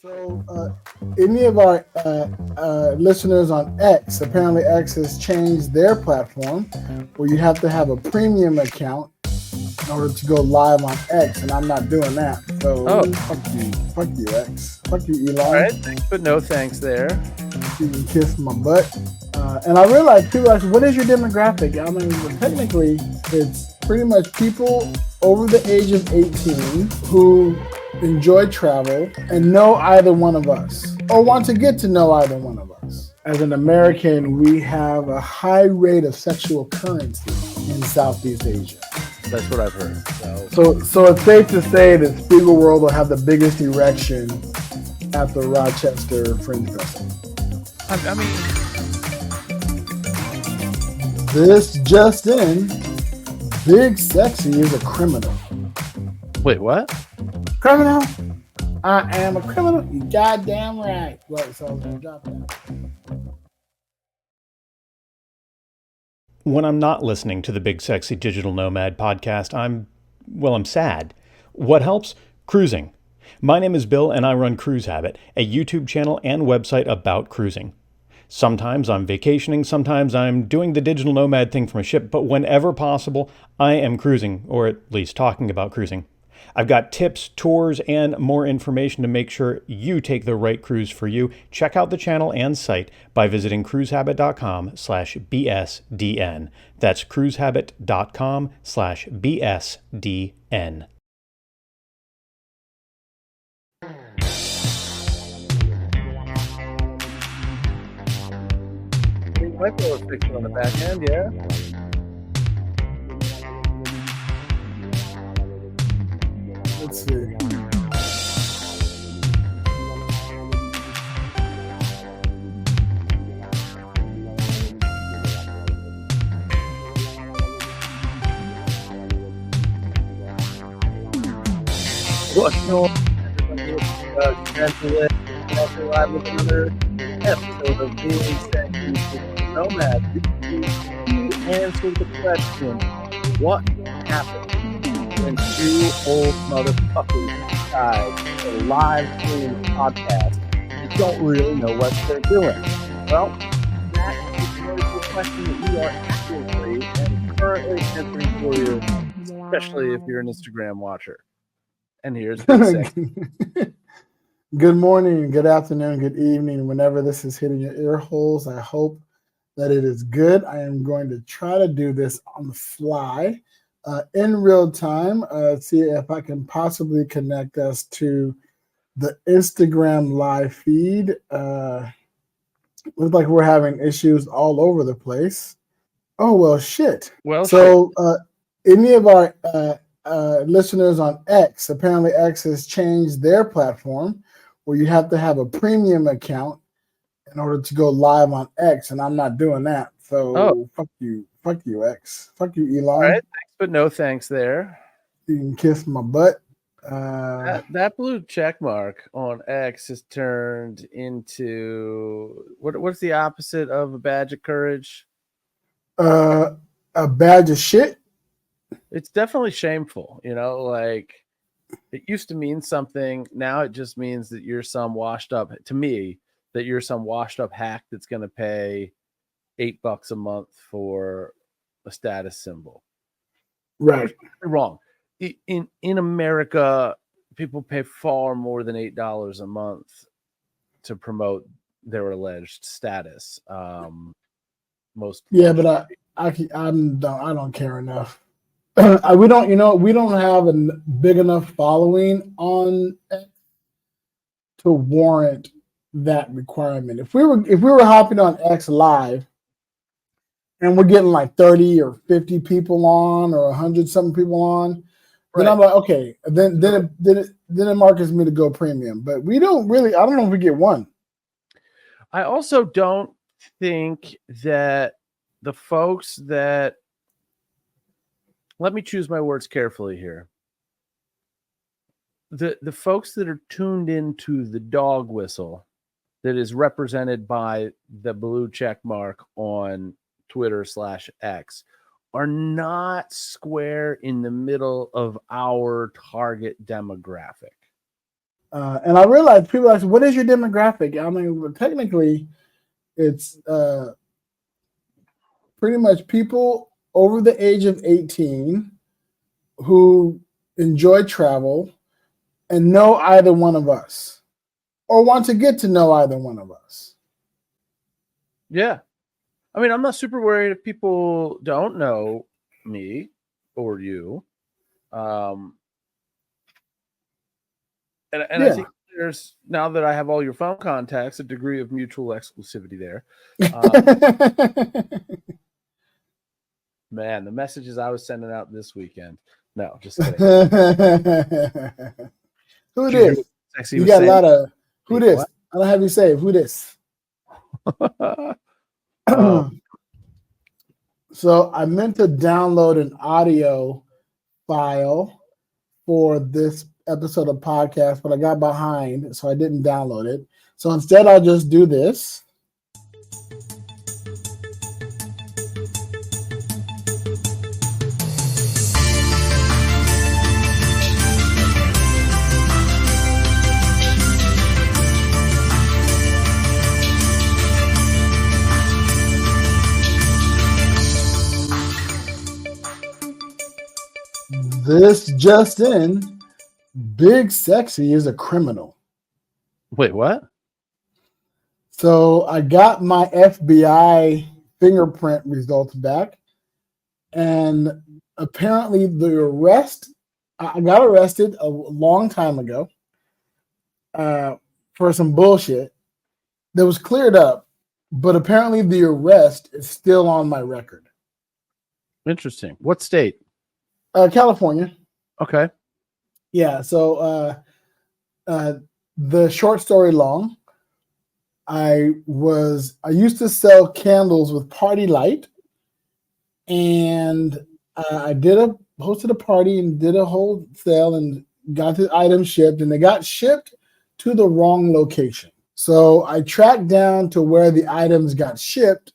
So, any of our listeners on X, apparently X has changed their platform where you have to have a premium account in order to go live on X, and I'm not doing that. So, fuck you, X. Fuck you, Elon. All right, thanks, but no thanks there. You can kiss my butt. And I realized people ask, what is your demographic? I mean, well, technically, it's pretty much people over the age of 18 who enjoy travel and know either one of us or want to get to know either one of us. As an American, we have a high rate of sexual currency in Southeast Asia. That's what I've heard. So it's safe to say that Spiegelworld will have the biggest erection at the Rochester Fringe Festival. I mean, this just in, Big Sexy is a criminal. wait, what? Criminal? I am a criminal. You goddamn right. Right, so I was gonna drop that. When I'm not listening to the Big Sexy Digital Nomad podcast, I'm sad. What helps? Cruising. My name is Bill and I run Cruise Habit, a YouTube channel and website about cruising. Sometimes I'm vacationing, sometimes I'm doing the digital nomad thing from a ship, but whenever possible, I am cruising, or at least talking about cruising. I've got tips, tours, and more information to make sure you take the right cruise for you. Check out the channel and site by visiting cruisehabit.com/BSDN. That's cruisehabit.com/BSDN. Might be a little fiction on the back end, yeah. Let's see. What's going on? Also live with another episode of Being Sexy Nomad. You answer the question, what happened when two old motherfuckers decide to live stream podcast and don't really know what they're doing? Well, that is a very good question that we are actively and currently answering for you, especially if you're an Instagram watcher. And here's Big Sexy. Good morning, good afternoon, good evening. Whenever this is hitting your ear holes, I hope that it is good. I am going to try to do this on the fly in real time. See if I can possibly connect us to the Instagram live feed. Looks like we're having issues all over the place. Oh, well, shit. Well, so any of our listeners on X, apparently X has changed their platform where you have to have a premium account in order to go live on X, and I'm not doing that. So fuck you, X. Fuck you, Elon. All right, thanks, but no thanks there. You can kiss my butt. That blue check mark on X has turned into what's the opposite of a badge of courage? A badge of shit. It's definitely shameful, like it used to mean something. Now it just means that you're some washed up hack that's going to pay $8 a month for a status symbol. Right. Wrong. In America, people pay far more than $8 a month to promote their alleged status. Most. Yeah, but I don't care enough. We don't have a big enough following on X to warrant that requirement. If we were hopping on X live and we're getting like 30 or 50 people on or 100 something people on, then I'm like, okay, then it markets me to go premium. But we don't really. I don't know if we get one. I also don't think that the folks that, let me choose my words carefully here. The folks that are tuned into the dog whistle that is represented by the blue check mark on Twitter/X are not square in the middle of our target demographic. And I realized people ask, what is your demographic? I mean, well, technically, it's pretty much people over the age of 18 who enjoy travel and know either one of us or want to get to know either one of us. Yeah. I mean, I'm not super worried if people don't know me or you. And I think there's, now that I have all your phone contacts, a degree of mutual exclusivity there. Man, the messages I was sending out this weekend. No, just kidding. Who this? You got a lot of who this? What? I don't have you say who this. So I meant to download an audio file for this episode of podcast, but I got behind, so I didn't download it. So instead, I'll just do this. This just in, Big Sexy is a criminal. Wait, what? So I got my FBI fingerprint results back, and apparently I got arrested a long time ago for some bullshit that was cleared up, but apparently the arrest is still on my record. Interesting. What state? California. Okay. Yeah, so the short story long, I used to sell candles with Party Light, and I hosted a party and did a whole sale and got the items shipped, and they got shipped to the wrong location. So I tracked down to where the items got shipped,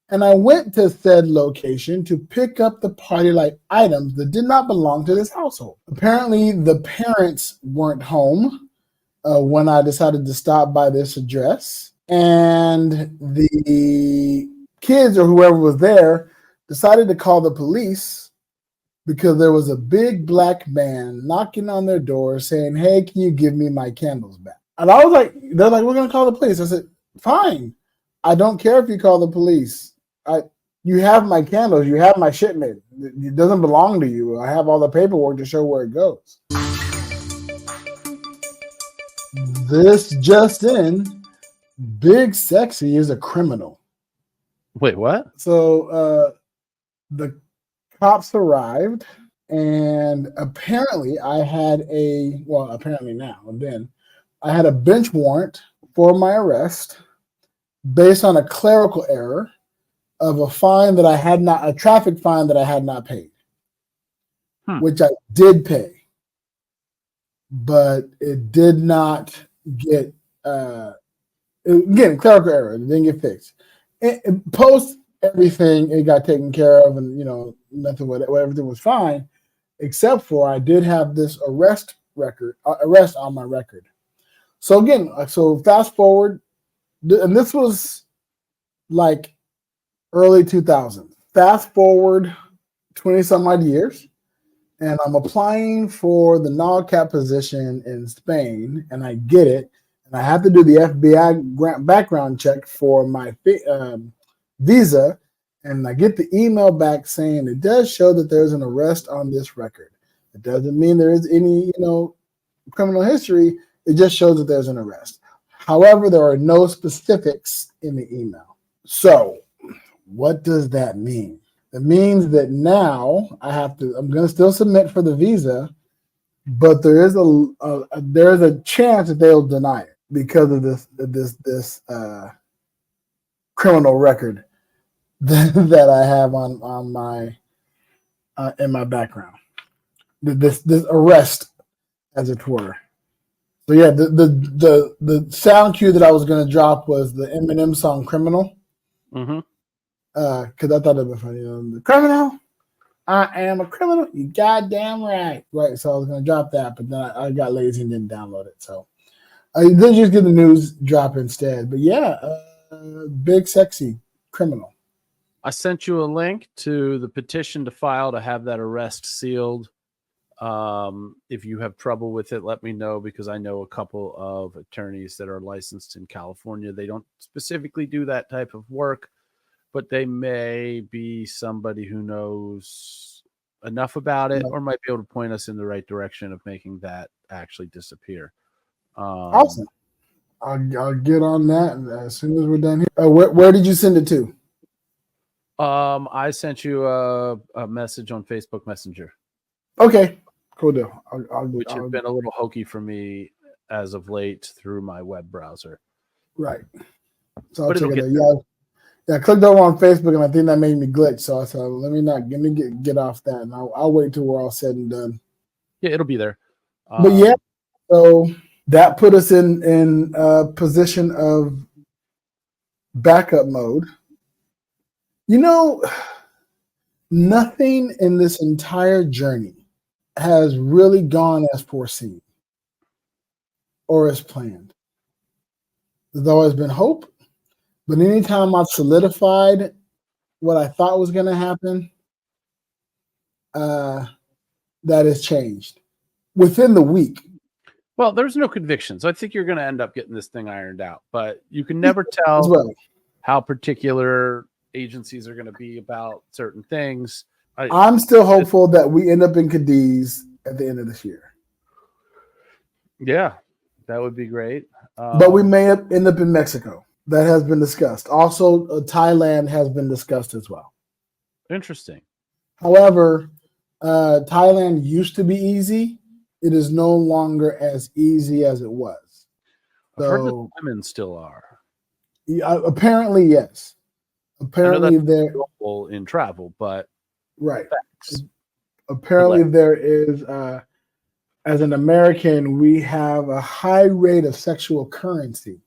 and I went to said location to pick up the Party Light items that did not belong to this household. Apparently, the parents weren't home when I decided to stop by this address, and the kids or whoever was there decided to call the police because there was a big black man knocking on their door saying, "Hey, can you give me my candles back?" And I was like, they're like, "We're going to call the police." I said, "Fine. I don't care if you call the police. You have my candles. You have my shipment. It doesn't belong to you. I have all the paperwork to show where it goes." This just in, Big Sexy is a criminal. Wait, what? So the cops arrived, and apparently I had a bench warrant for my arrest based on a clerical error of a traffic fine that I had not paid, which I did pay, but it did not get, again, clerical error. It didn't get fixed. Post everything, it got taken care of, and everything was fine, except for I did have this arrest on my record. So again, fast forward, and this was like early 2000s. Fast forward 20 some odd years, and I'm applying for the NOGCAP position in Spain, and I get it, and I have to do the FBI background check for my visa, and I get the email back saying it does show that there's an arrest on this record. It doesn't mean there is any, criminal history. It just shows that there's an arrest. However, there are no specifics in the email. So what does that mean? It means that now I'm going to still submit for the visa, but there is a chance that they'll deny it because of this criminal record that I have on my in my background. This arrest, as it were. So yeah, the sound cue that I was going to drop was the Eminem song "Criminal." Mm-hmm. Because I thought it'd be funny. The criminal, I am a criminal. You goddamn right. Right. So I was gonna drop that, but then I got lazy and didn't download it. So I did just get the news drop instead, but yeah, big sexy criminal. I sent you a link to the petition to file to have that arrest sealed. If you have trouble with it, let me know, because I know a couple of attorneys that are licensed in California. They don't specifically do that type of work, but they may be somebody who knows enough about it or might be able to point us in the right direction of making that actually disappear. Awesome. I'll get on that as soon as we're done here. Where did you send it to? I sent you a message on Facebook Messenger. Okay, cool deal. Which has been a little hokey for me as of late through my web browser. Right. So I'll check it out. Yeah, I clicked over on Facebook and I think that made me glitch. So I said, let me get off that, and I'll wait till we're all said and done. Yeah, it'll be there. But yeah, so that put us in a position of backup mode. You know, nothing in this entire journey has really gone as foreseen or as planned. There's always been hope, but anytime I've solidified what I thought was going to happen, that has changed within the week. Well, there's no conviction, so I think you're going to end up getting this thing ironed out, but you can never tell how particular agencies are going to be about certain things. I'm still hopeful that we end up in Cadiz at the end of this year. Yeah, that would be great. But we may end up in Mexico. That has been discussed. Also, Thailand has been discussed as well. Interesting. However, Thailand used to be easy. It is no longer as easy as it was. I've heard that women still are. Yeah, apparently, yes. Apparently, they're in travel, but right. Apparently, there is. As an American, we have a high rate of sexual currency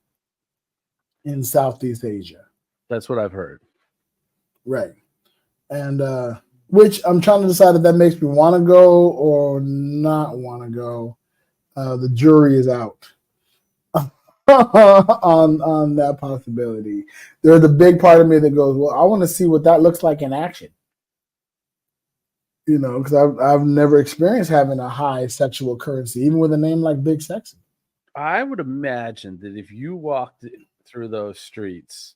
in Southeast Asia. That's what I've heard. Right. And which I'm trying to decide if that makes me want to go or not want to go. The jury is out on that possibility. There's a big part of me that goes, well, I want to see what that looks like in action. You know, because I've never experienced having a high sexual currency, even with a name like Big Sexy. I would imagine that if you walked through those streets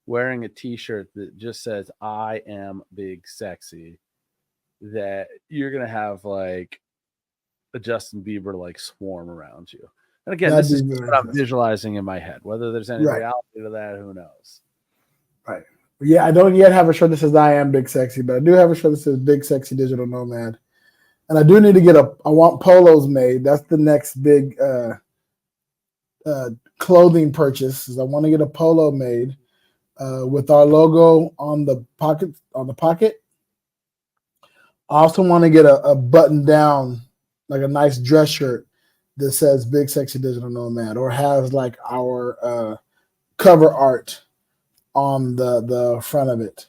wearing a T-shirt that just says "I am Big Sexy," that you're gonna have like a Justin Bieber like swarm around you. And again, this is what I'm visualizing in my head. Whether there's any reality to that, who knows? Right. Yeah, I don't yet have a shirt that says "I am Big Sexy," but I do have a shirt that says "Big Sexy Digital Nomad," and I do need to get I want polos made. That's the next big clothing purchase. Is I want to get a polo made with our logo on the pocket. I also want to get a button down, like a nice dress shirt that says "Big Sexy Digital Nomad," or has like our cover art on the front of it,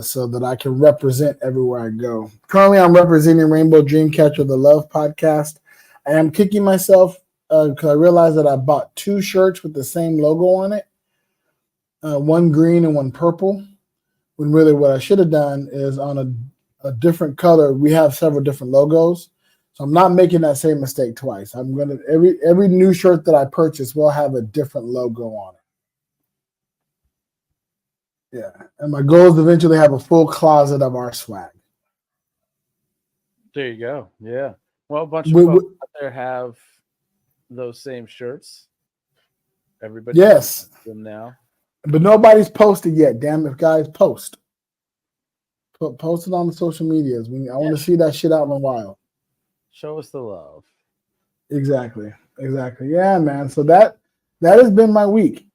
so that I can represent everywhere I go. Currently, I'm representing Rainbow Dreamcatcher, the Love Podcast. I am kicking myself because I realized that I bought 2 shirts with the same logo on it, one green and one purple, when really what I should have done is on a different color. We have several different logos, so I'm not making that same mistake twice. I'm going to every new shirt that I purchase will have a different logo on it. Yeah, and my goal is to eventually have a full closet of our swag. There you go. Yeah. Well, a bunch of folks out there have those same shirts. Everybody has them now. But nobody's posted yet. Damn it, guys, post. Post it on the social medias. I want to see that shit out in the wild. Show us the love. Exactly. Yeah, man. So that has been my week.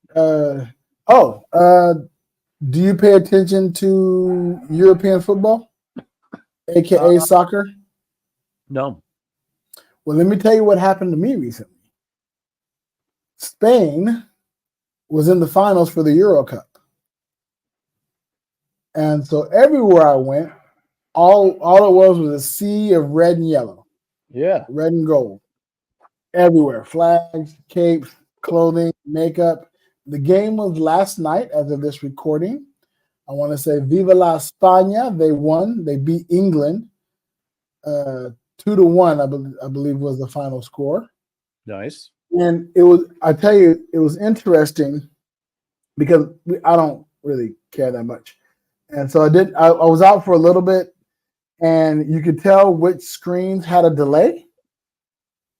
Do you pay attention to European football, aka soccer? No. Well, let me tell you what happened to me recently. Spain was in the finals for the Eurocup. And so everywhere I went, all it was a sea of red and yellow. Yeah. Red and gold. everywhere. Flags, capes, clothing, makeup. The game was last night as of this recording. I want to say viva la España. They won. They beat England 2-1, I believe was the final score. Nice. And it was, I tell you, it was interesting because I don't really care that much. And so I was out for a little bit, and you could tell which screens had a delay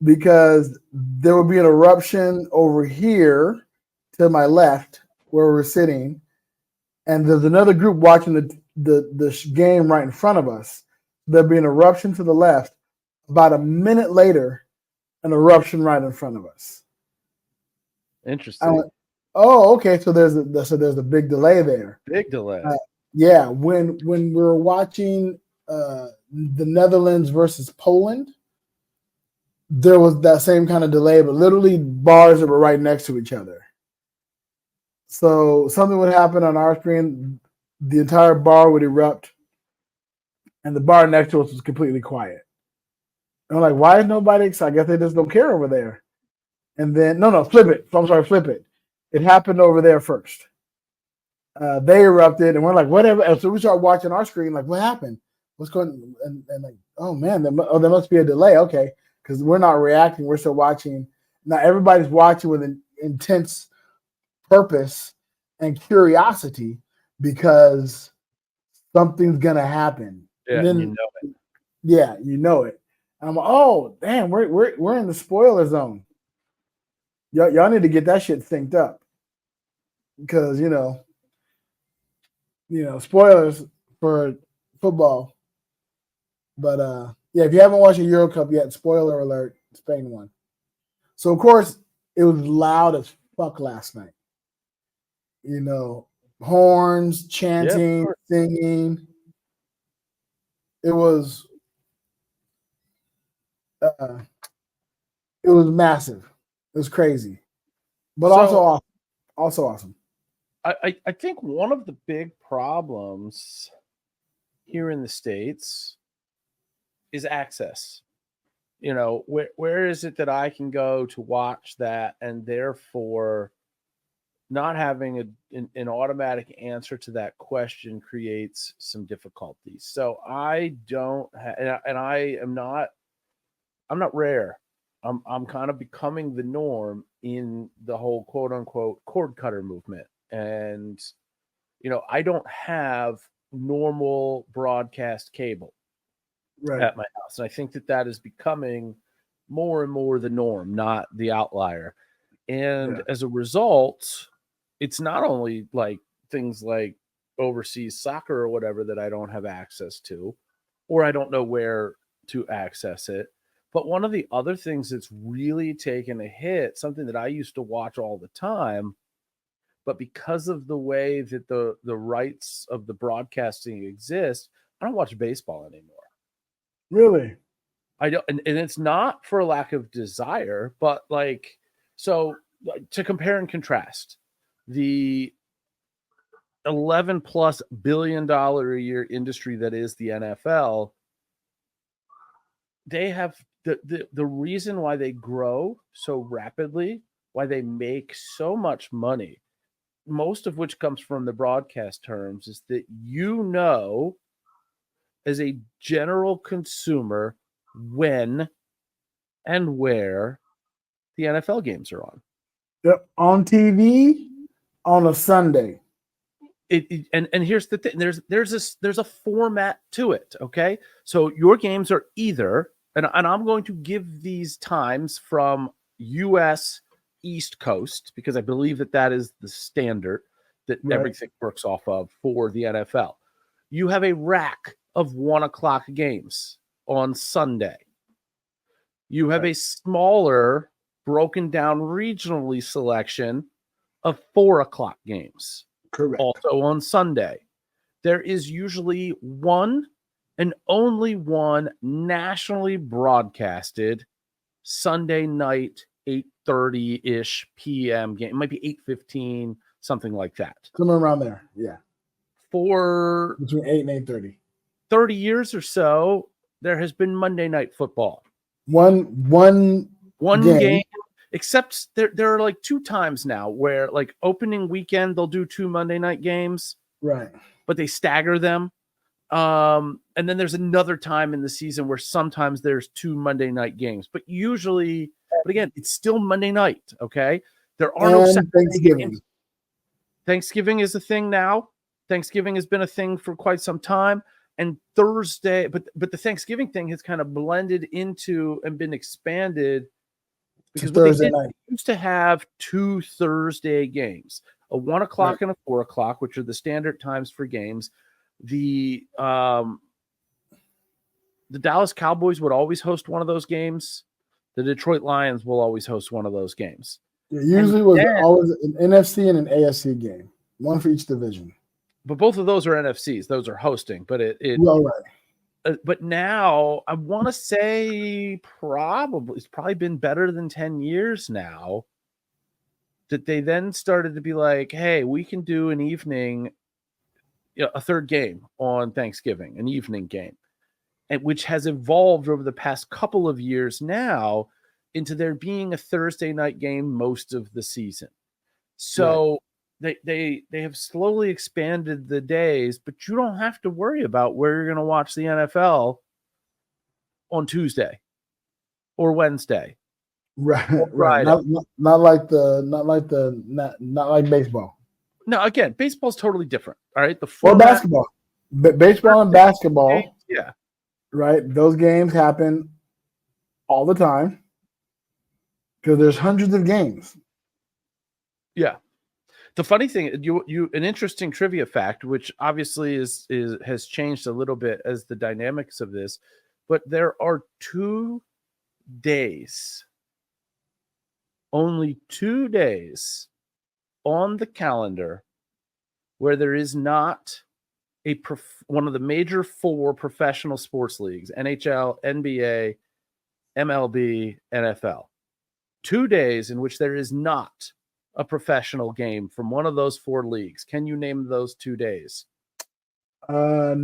because there would be an eruption over here to my left where we're sitting, and there's another group watching the game right in front of us. There'd be an eruption to the left. About a minute later, an eruption right in front of us. Interesting. I went, oh, okay. So there's a big delay there. Big delay. Yeah, when we were watching the Netherlands versus Poland, there was that same kind of delay, but literally bars that were right next to each other. So something would happen on our screen, the entire bar would erupt, and the bar next to us was completely quiet. And I'm like, why is nobody excited? I guess they just don't care over there. And then, no, flip it. I'm sorry, flip it. It happened over there first. They erupted, and we're like, whatever. And so we start watching our screen, like, what happened? What's going on? And like, oh, man, there must be a delay. Okay, because we're not reacting. We're still watching. Now, everybody's watching with an intense purpose and curiosity because something's going to happen. Yeah, and then, you know it. Yeah, you know it. And I'm like, oh, damn, we're in the spoiler zone. Y'all need to get that shit synced up because, you know, spoilers for football. But yeah, if you haven't watched the Eurocup yet, spoiler alert, Spain won. So of course it was loud as fuck last night. You know, horns, chanting, singing. It was massive. It was crazy, but also awesome. I think one of the big problems here in the States is access. You know, where is it that I can go to watch that, and therefore not having an automatic answer to that question creates some difficulties. So I don't and I'm not rare. I'm kind of becoming the norm in the whole quote unquote cord cutter movement. And, you know, I don't have normal broadcast cable at my house. And I think that is becoming more and more the norm, not the outlier. And as a result, it's not only like things like overseas soccer or whatever that I don't have access to, or I don't know where to access it. But one of the other things that's really taken a hit, something that I used to watch all the time, but because of the way that the rights of the broadcasting exist, I don't watch baseball anymore. Really? I don't, and it's not for a lack of desire, but like, so to compare and contrast, the $11+ billion a year industry that is the NFL, they have the reason why they grow so rapidly, why they make so much money, most of which comes from the broadcast terms, is that, you know, as a general consumer, when and where the NFL games are on. Yep, on TV on a Sunday. And here's the thing: there's a format to it. Okay, so your games are either, and I'm going to give these times from U.S. East Coast because I believe that is the standard that everything works off of for the NFL. You have a rack of 1 o'clock games on Sunday. You have a smaller, broken down regionally selection of 4 o'clock games. Correct. Also on Sunday. There is usually one and only one nationally broadcasted Sunday night 8:30-ish p.m. game. It might be 8:15, something like that. Somewhere around there, yeah. For between 8 and 8:30. 30 years or so, there has been Monday Night Football. One One game, except there are like 2 times now where like opening weekend they'll do 2 Monday night games, Right. but they stagger them. And then there's another time in the season where sometimes there's 2 Monday night games, but again, it's still Monday night. Okay. There are no Saturday Thanksgiving. games. Thanksgiving is a thing now. Thanksgiving has been a thing for quite some time. And Thursday, but the Thanksgiving thing has kind of blended into and been expanded because what they used to have 2 Thursday games, a 1 o'clock and a 4 o'clock, which are the standard times for games. The Dallas Cowboys would always host one of those games. The Detroit Lions will always host one of those games. It usually always an NFC and an AFC game, one for each division. But both of those are NFCs; those are hosting. But but now I want to say it's probably been better than 10 years now that they then started to be like, hey, we can do an evening, a third game on Thanksgiving, an evening game, and which has evolved over the past couple of years now into there being a Thursday night game most of the season. So they have slowly expanded the days, but you don't have to worry about where you're going to watch the NFL on Tuesday or Wednesday. Right. Not like baseball. No, again, baseball's totally different. All right. Or basketball. Baseball and basketball. Yeah. Right. Those games happen all the time because there's hundreds of games. Yeah. The funny thing, an interesting trivia fact, which obviously has changed a little bit as the dynamics of this, but there are 2 days, only 2 days on the calendar where there is not one of the major 4 professional sports leagues, NHL, NBA, MLB, NFL. 2 days in which there is not a professional game from one of those 4 leagues. Can you name those 2 days? I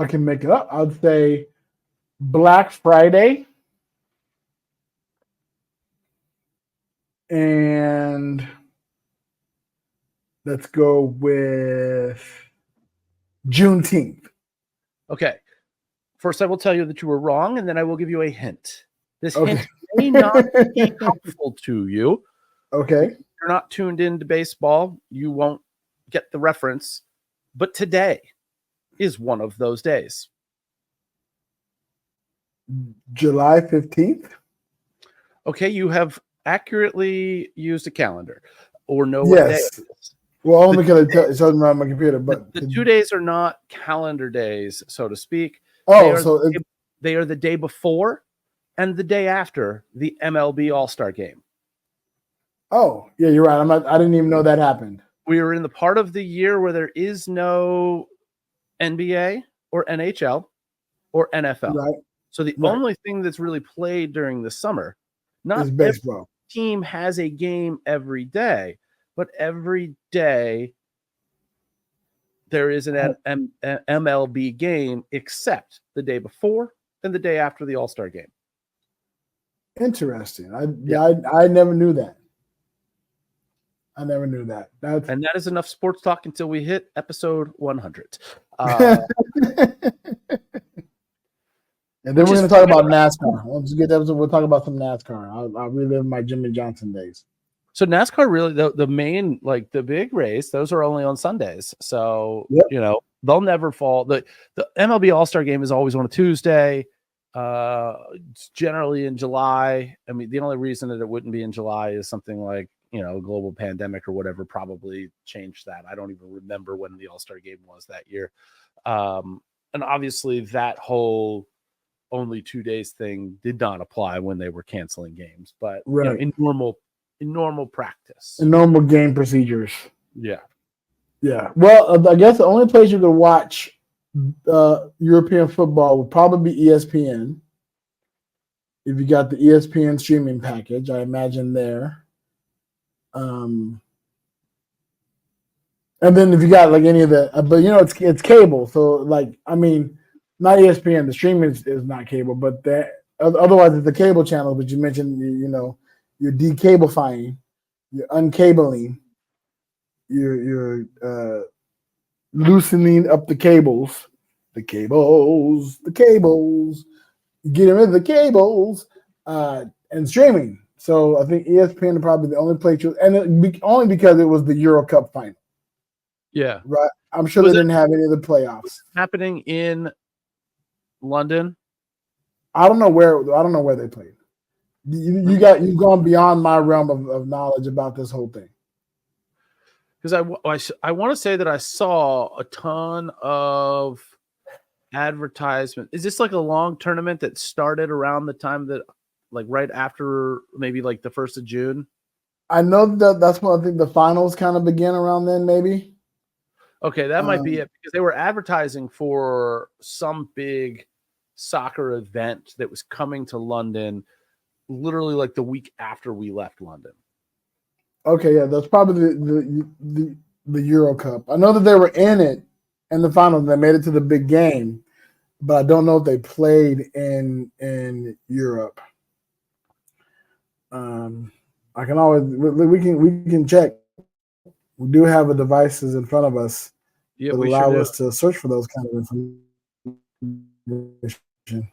can make it up. I'd say Black Friday and let's go with Juneteenth. Okay. First, I will tell you that you were wrong, and then I will give you a hint. This hint may not be helpful to you. Okay. If you're not tuned into baseball, you won't get the reference. But today is one of those days. July 15th. Okay, you have accurately used a calendar or know what day it is. Well, only because it's on my computer. But the 2 days are not calendar days, so to speak. They are the day before and the day after the MLB All-Star game. Oh, yeah, you're right. I didn't even know that happened. We are in the part of the year where there is no NBA or NHL or NFL. Right. So the only thing that's really played during the summer, not is baseball. Every team has a game every day, but every day there is an MLB game except the day before and the day after the All-Star game. Interesting. I never knew that. I never knew that. And that is enough sports talk until we hit episode 100. And then we're going to talk about NASCAR. Once we get to episode, we'll talk about some NASCAR. I'll relive my Jimmy Johnson days. So NASCAR really, the main, like the big race, those are only on Sundays. So, they'll never fall. The MLB All-Star game is always on a Tuesday. It's generally in July. I mean, the only reason that it wouldn't be in July is something like, a global pandemic or whatever probably changed that. I don't even remember when the All-Star game was that year. And obviously that whole only 2 days thing did not apply when they were canceling games, but in normal practice, in normal game procedures. Yeah. Well, I guess the only place you could watch European football would probably be ESPN. If you got the ESPN streaming package, I imagine there. And then if you got like any of the, but it's cable. So not ESPN. The streaming is not cable, but Otherwise, it's the cable channel. But you mentioned, you're decablifying, you're uncabling, you're loosening up the cables, getting rid of the cables, and streaming. So I think ESPN is probably the only place, only because it was the Eurocup final. Yeah, right. I'm sure they didn't have any of the playoffs happening in London. I don't know where they played. You've gone beyond my realm of knowledge about this whole thing. Because I want to say that I saw a ton of advertisement. Is this like a long tournament that started around the time that, like, right after maybe like the 1st of June? I know that's when I think the finals kind of begin around then, maybe. Okay, that might be it, because they were advertising for some big soccer event that was coming to London literally like the week after we left London. Okay, yeah, that's probably the Eurocup. I know that they were in it in the finals. They made it to the big game, but I don't know if they played in Europe. I can always we can check. We do have the devices in front of us that allow us to search for those kind of information.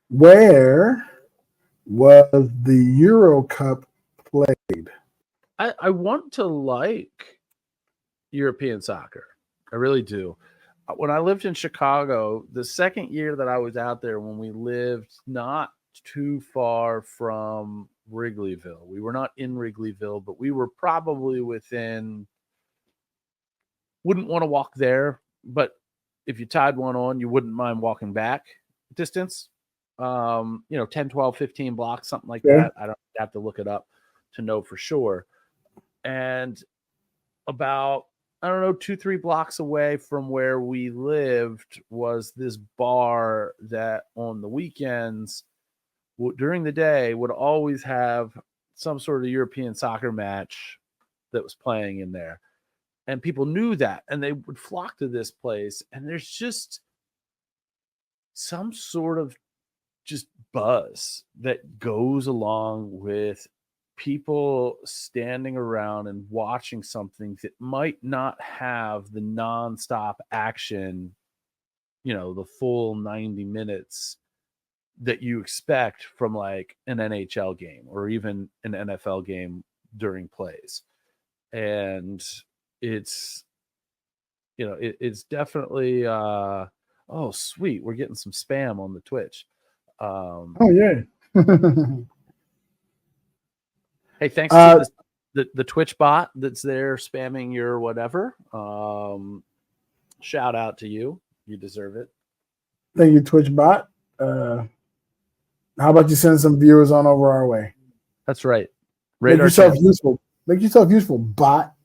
Where was the Eurocup played? I want to like European soccer. I really do. When I lived in Chicago, the second year that I was out there, when we lived not too far from Wrigleyville, we were not in Wrigleyville, but we were probably within, wouldn't want to walk there, but if you tied one on, you wouldn't mind walking back distance. 10, 12, 15 blocks, something like that. I don't have to look it up to know for sure. And about, 2-3 blocks away from where we lived was this bar that on the weekends, during the day, would always have some sort of European soccer match that was playing in there. And people knew that, and they would flock to this place. And there's just some sort of just buzz that goes along with people standing around and watching something that might not have the nonstop action, the full 90 minutes that you expect from like an NHL game or even an NFL game during plays. And it's definitely oh sweet, we're getting some spam on the Twitch. Oh yeah. Hey, thanks to the Twitch bot that's there spamming your whatever. Shout out to you. You deserve it. Thank you, Twitch bot. How about you send some viewers on over our way? That's right. Make yourself useful. Make yourself useful, bot.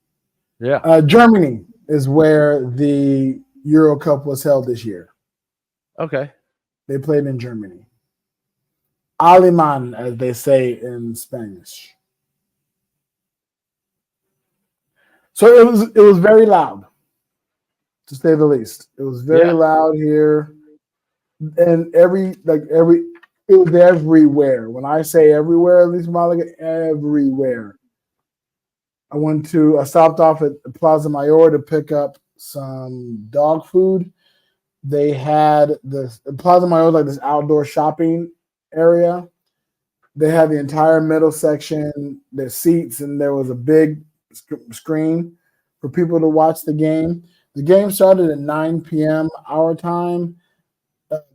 Yeah. Germany is where the Eurocup was held this year. Okay. They played in Germany. Alemán, as they say in Spanish. So it was very loud, to say the least. It was very loud here, and it was everywhere. When I say everywhere, at least everywhere. I stopped off at Plaza Mayor to pick up some dog food. They had Plaza Mayor, like this outdoor shopping area. They had the entire middle section, their seats, and there was a big screen for people to watch the game. The game started at 9 p.m. our time.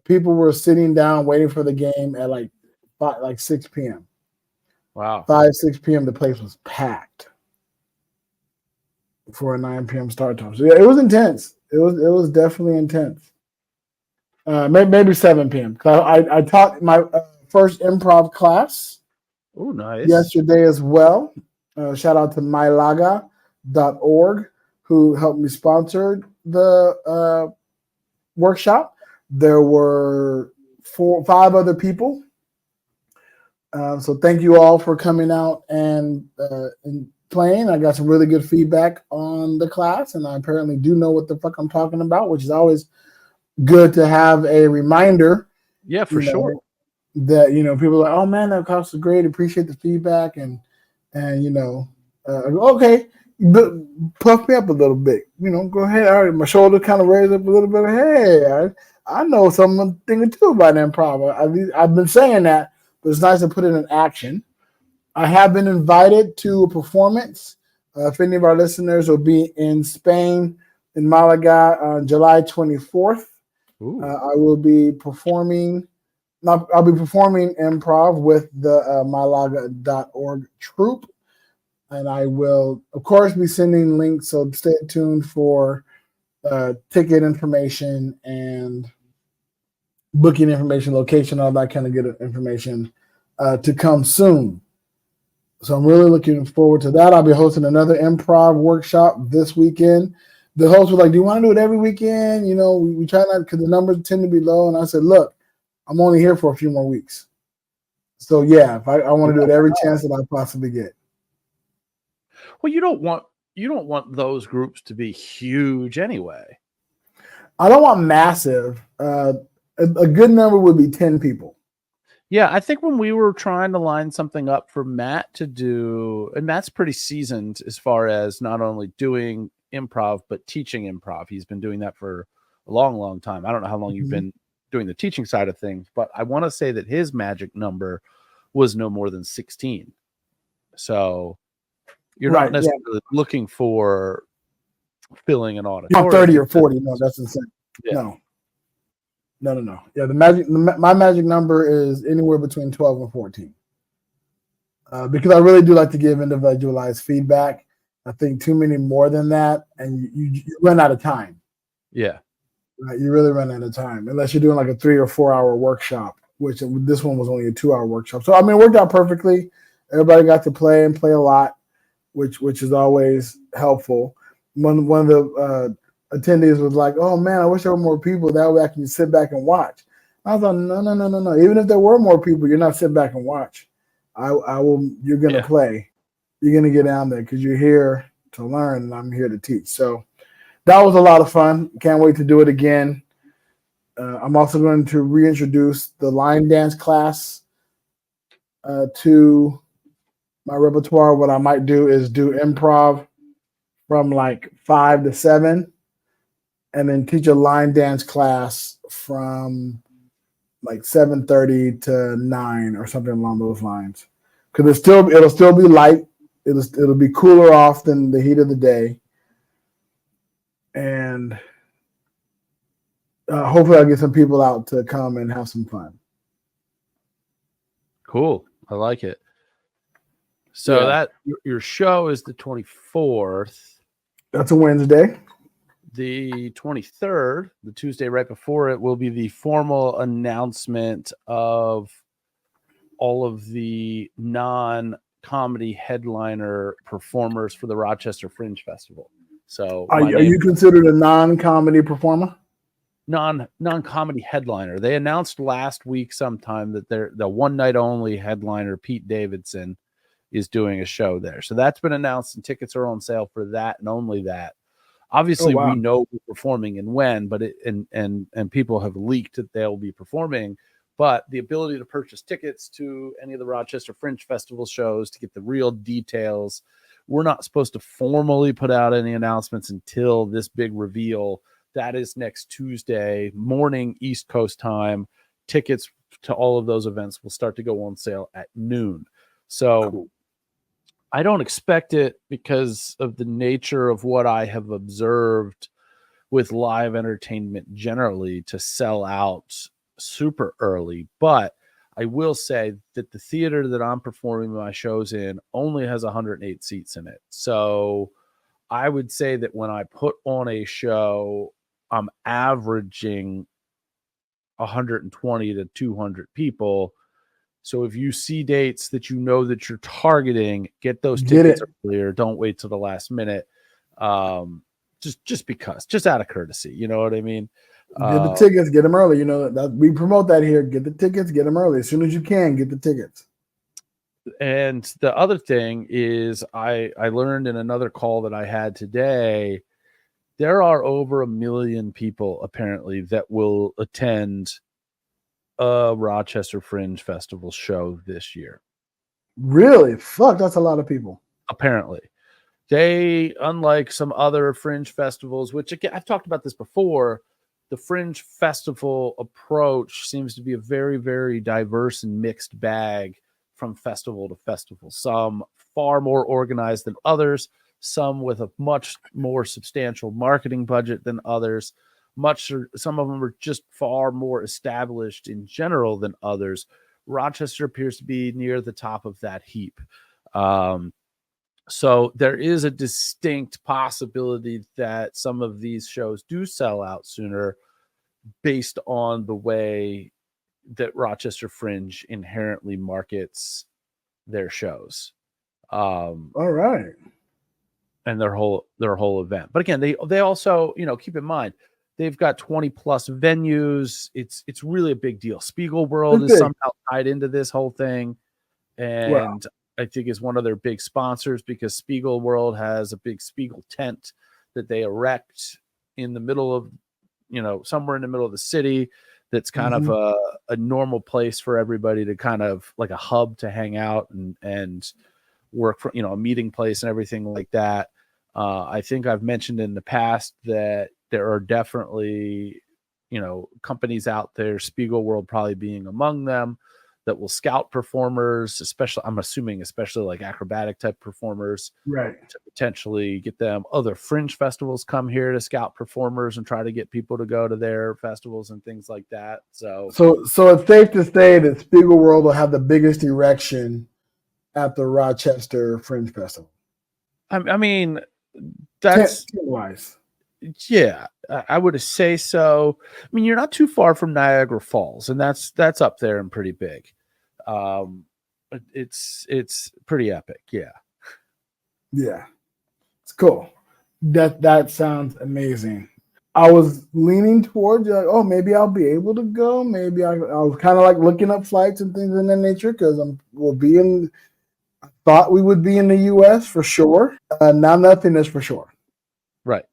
People were sitting down waiting for the game at like 6 p.m. Wow. 6 p.m. the place was packed for a 9 p.m. start time. So yeah, it was intense. It was definitely intense. Maybe 7 p.m. I taught my first improv class. Oh, nice. Yesterday as well. Shout out to mylaga.org who helped me sponsor the workshop. There were 5 other people. So thank you all for coming out and playing. I got some really good feedback on the class, and I apparently do know what the fuck I'm talking about, which is always good to have a reminder. Yeah, for sure. That people are like, oh man, that class was great. Appreciate the feedback and okay, but puff me up a little bit. Go ahead. All right, my shoulder kind of raised up a little bit. Hey, I know something or two about improv. I've been saying that, but it's nice to put it in action. I have been invited to a performance. If any of our listeners will be in Spain, in Malaga, on July 24th, I will be performing. I'll be performing improv with the Malaga.org troupe. And I will, of course, be sending links. So stay tuned for ticket information and booking information, location, all that kind of good information to come soon. So I'm really looking forward to that. I'll be hosting another improv workshop this weekend. The host was like, do you want to do it every weekend? We try not, because the numbers tend to be low. And I said, look, I'm only here for a few more weeks. So yeah, if I want to do it every chance that I possibly get. Well, you don't want those groups to be huge anyway. I don't want massive. A good number would be 10 people. Yeah, I think when we were trying to line something up for Matt to do, and Matt's pretty seasoned as far as not only doing improv, but teaching improv. He's been doing that for a long, long time. I don't know how long you've been doing the teaching side of things, but I want to say that his magic number was no more than 16. So you're not necessarily looking for filling an auditorium. 30 or 40. No, that's insane. Yeah. No. Yeah, my magic number is anywhere between 12 and 14. Because I really do like to give individualized feedback. I think too many more than that, and you run out of time. Yeah. Right, you really run out of time unless you're doing like a 3 or 4 hour workshop, which this one was only a 2 hour workshop. So I mean, it worked out perfectly. Everybody got to play a lot, which is always helpful. One of the attendees was like, "Oh man, I wish there were more people. That way I can sit back and watch." I was like, "No. Even if there were more people, you're not sitting back and watch. I will. You're gonna play. You're gonna get down there because you're here to learn, and I'm here to teach." So that was a lot of fun. Can't wait to do it again. I'm also going to reintroduce the line dance class to my repertoire. What I might do is do improv from like 5 to 7, and then teach a line dance class from like 7:30 to 9 or something along those lines. Because it'll still be light. It'll be cooler off than the heat of the day. And hopefully I'll get some people out to come and have some fun. Cool. I like it. So that your show is the 24th. That's a Wednesday. The 23rd, the Tuesday right before it, will be the formal announcement of all of the non-comedy headliner performers for the Rochester Fringe Festival. So are you considered a non-comedy performer? Non-comedy headliner. They announced last week sometime that the one night only headliner Pete Davidson is doing a show there. So that's been announced and tickets are on sale for that and only that. Obviously we know who's performing and when, but and people have leaked that they'll be performing, but the ability to purchase tickets to any of the Rochester Fringe Festival shows to get the real details. We're not supposed to formally put out any announcements until this big reveal. That is next Tuesday morning, East Coast time. Tickets to all of those events will start to go on sale at noon. So cool. I don't expect it because of the nature of what I have observed with live entertainment generally to sell out super early. But I will say that the theater that I'm performing my shows in only has 108 seats in it. So I would say that when I put on a show, I'm averaging 120 to 200 people. So if you see dates that you know that you're targeting, get those tickets earlier. Don't wait till the last minute. Just out of courtesy, you know what I mean? Get the tickets, get them early. You know that we promote that here. Get the tickets, get them early as soon as you can. Get the tickets. And the other thing is, I learned in another call that I had today there are over 1 million people apparently that will attend a Rochester Fringe Festival show this year. Really? Fuck, that's a lot of people. Apparently. They, unlike some other Fringe festivals, which again, I've talked about this before, the Fringe Festival approach seems to be a very, very diverse and mixed bag from festival to festival. Some far more organized than others, some with a much more substantial marketing budget than others. Some of them are just far more established in general than others. Rochester appears to be near the top of that heap. So there is a distinct possibility that some of these shows do sell out sooner based on the way that Rochester Fringe inherently markets their shows. All right. And their whole event. But again, they also, keep in mind, they've got 20 plus venues. It's really a big deal. Spiegel World is somehow tied into this whole thing. And I think is one of their big sponsors, because Spiegel World has a big Spiegel tent that they erect in the middle of, somewhere in the middle of the city. That's kind of a normal place for everybody to kind of like a hub to hang out and work for, a meeting place and everything like that. I think I've mentioned in the past that there are definitely, companies out there, Spiegel World probably being among them, that will scout performers, especially like acrobatic type performers, right, to potentially get them. Other Fringe festivals come here to scout performers and try to get people to go to their festivals and things like that. So it's safe to say that Spiegel World will have the biggest erection at the Rochester Fringe Festival. I mean, that's wise. Yeah, I would say so. I mean, you're not too far from Niagara Falls, and that's up there and pretty big. It's pretty epic. Yeah. It's cool. That sounds amazing. I was leaning towards maybe I'll be able to go. Maybe I was kind of like looking up flights and things in that nature, because I thought we would be in the U.S. for sure. Now nothing is for sure. Right.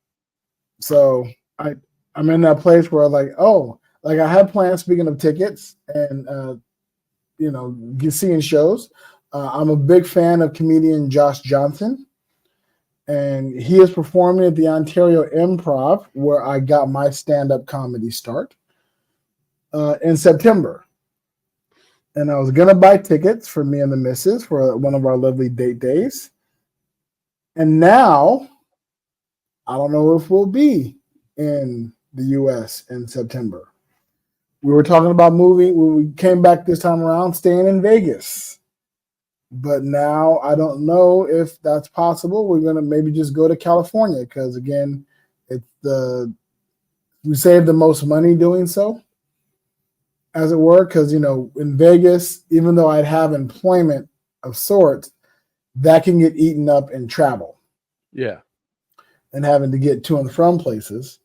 So I'm in that place where I had plans, speaking of tickets and seeing shows. I'm a big fan of comedian Josh Johnson, and he is performing at the Ontario Improv, where I got my stand-up comedy start in September. And I was gonna buy tickets for me and the missus for one of our lovely date days. And now I don't know if we'll be in the U.S. in September. We were talking about moving when we came back this time around, staying in Vegas. But now I don't know if that's possible. We're going to maybe just go to California, because, again, we save the most money doing so, as it were, because, in Vegas, even though I'd have employment of sorts, that can get eaten up in travel. Yeah. And having to get to and from places,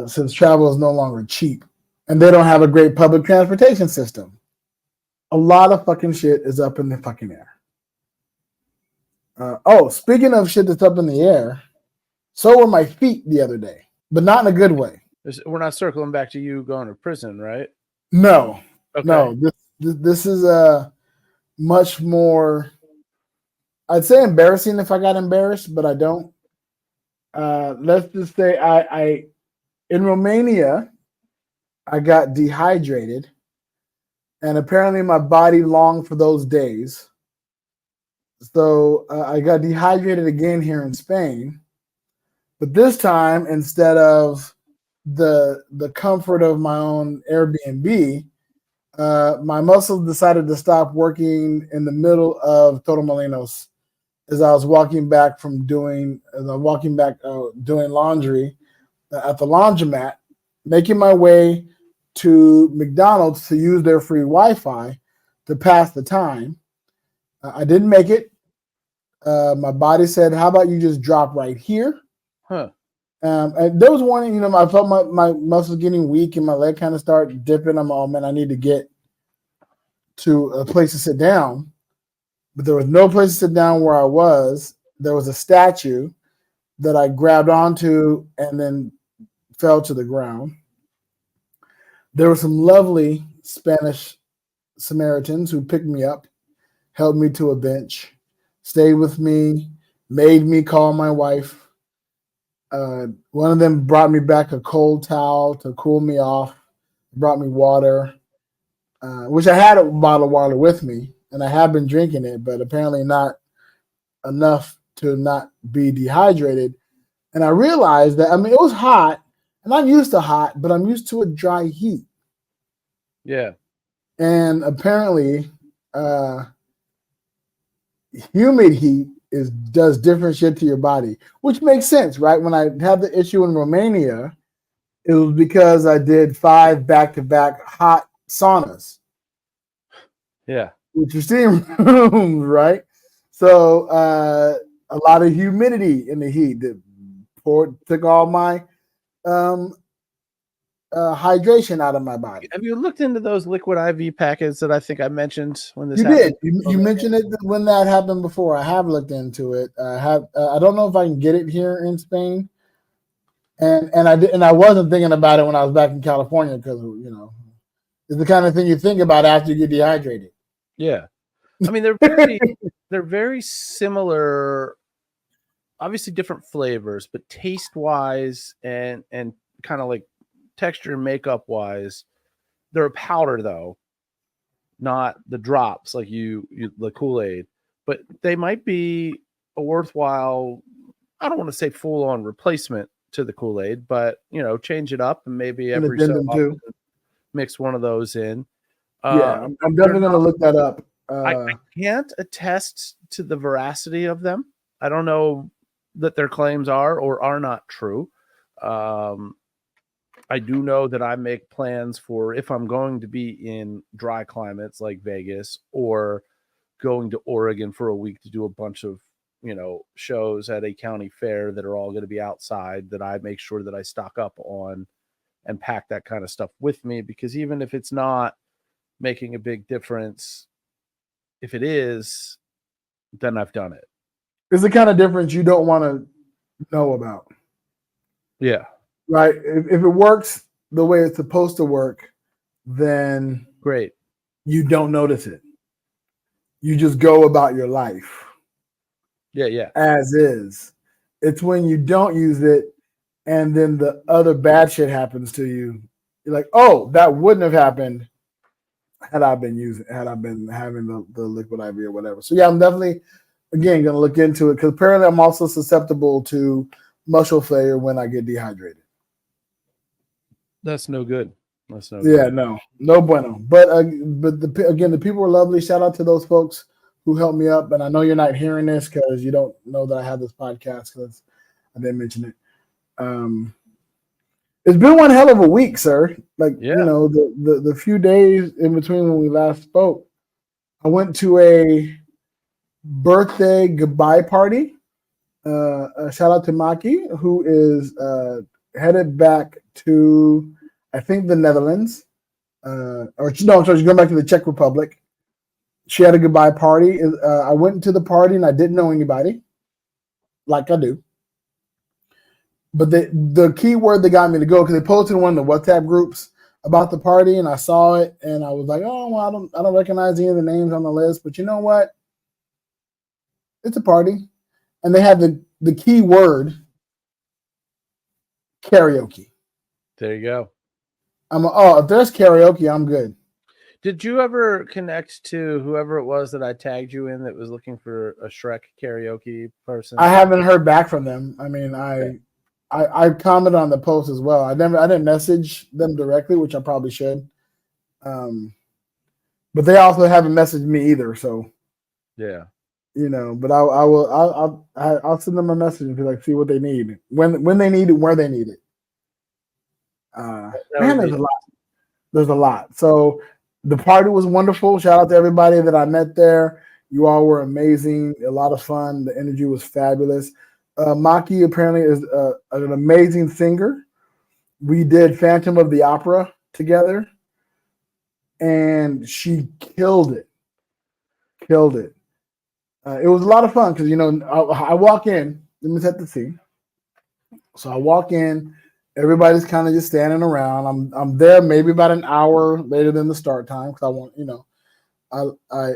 since travel is no longer cheap. And they don't have a great public transportation system. A lot of fucking shit is up in the fucking air. Speaking of shit that's up in the air, so were my feet the other day, but not in a good way. We're not circling back to you going to prison, right? No. Okay. No. This is a much more, I'd say, embarrassing if I got embarrassed, but I don't. Let's just say I in Romania, I got dehydrated, and apparently my body longed for those days. So I got dehydrated again here in Spain, but this time, instead of the comfort of my own Airbnb, my muscles decided to stop working in the middle of Torremolinos as I was walking back doing laundry at the laundromat, making my way to McDonald's to use their free Wi-Fi to pass the time. I didn't make it. My body said, "How about you just drop right here?" Huh. And there was one, I felt my muscles getting weak and my leg kind of started dipping. I'm all, man, I need to get to a place to sit down. But there was no place to sit down where I was. There was a statue, that I grabbed onto and then fell to the ground. There were some lovely Spanish Samaritans who picked me up, held me to a bench, stayed with me, made me call my wife. One of them brought me back a cold towel to cool me off, brought me water, which I had a bottle of water with me, and I have been drinking it, but apparently not enough to not be dehydrated. And I realized that, it was hot, and I'm used to hot, but I'm used to a dry heat. Yeah. And apparently, humid heat does different shit to your body, which makes sense, right? When I had the issue in Romania, it was because I did 5 back-to-back hot saunas. Yeah. Which are steam rooms, right? So a lot of humidity in the heat that took all my hydration out of my body. Have you looked into those liquid IV packets that I think I mentioned when this You happened? did. You mentioned it when that happened before. I have looked into it. I don't know if I can get it here in Spain, and I wasn't thinking about it when I was back in California because it's the kind of thing you think about after you get dehydrated. Yeah. I mean, they're very similar, obviously different flavors, but taste wise and kind of like texture and makeup wise, they're a powder though, not the drops like the Kool-Aid, but they might be a worthwhile, I don't want to say full on replacement to the Kool-Aid, but change it up and maybe every so often mix one of those in. Yeah, I'm definitely going to look that up. I can't attest to the veracity of them. I don't know that their claims are or are not true. I do know that I make plans for if I'm going to be in dry climates like Vegas or going to Oregon for a week to do a bunch of, shows at a county fair that are all going to be outside, that I make sure that I stock up on and pack that kind of stuff with me, because even if it's not making a big difference, if it is, then I've done it. It's the kind of difference you don't want to know about. Yeah. Right. If it works the way it's supposed to work, then great. You don't notice it. You just go about your life. Yeah. As is. It's when you don't use it and then the other bad shit happens to you. You're like, oh, that wouldn't have happened had I been having the liquid IV or whatever. So yeah, I'm definitely, again, going to look into it because apparently I'm also susceptible to muscle failure when I get dehydrated. That's no good. Yeah, no bueno. But the people were lovely. Shout out to those folks who helped me up. And I know you're not hearing this because you don't know that I have this podcast because I didn't mention it. It's been one hell of a week, sir. The few days in between when we last spoke, I went to a birthday goodbye party. Shout out to Maki, who is headed back to, I think, the Netherlands. She's going back to the Czech Republic. She had a goodbye party. I went to the party and I didn't know anybody, like I do. But the key word that got me to go, because they posted in one of the WhatsApp groups about the party, and I saw it, and I was like, oh, well, I don't recognize any of the names on the list, but you know what? It's a party. And they had the key word, karaoke. There you go. If there's karaoke, I'm good. Did you ever connect to whoever it was that I tagged you in that was looking for a Shrek karaoke person? I haven't heard back from them. I mean, I commented on the post as well. I didn't message them directly, which I probably should. But they also haven't messaged me either. So yeah, but I'll send them a message and be like, see what they need, when they need it, where they need it. There's a lot. So the party was wonderful. Shout out to everybody that I met there. You all were amazing. A lot of fun. The energy was fabulous. Maki apparently is an amazing singer. We did Phantom of the Opera together, and she killed it. It was a lot of fun because, I walk in. Let me set the scene. So I walk in, everybody's kind of just standing around. I'm there maybe about an hour later than the start time because I want, I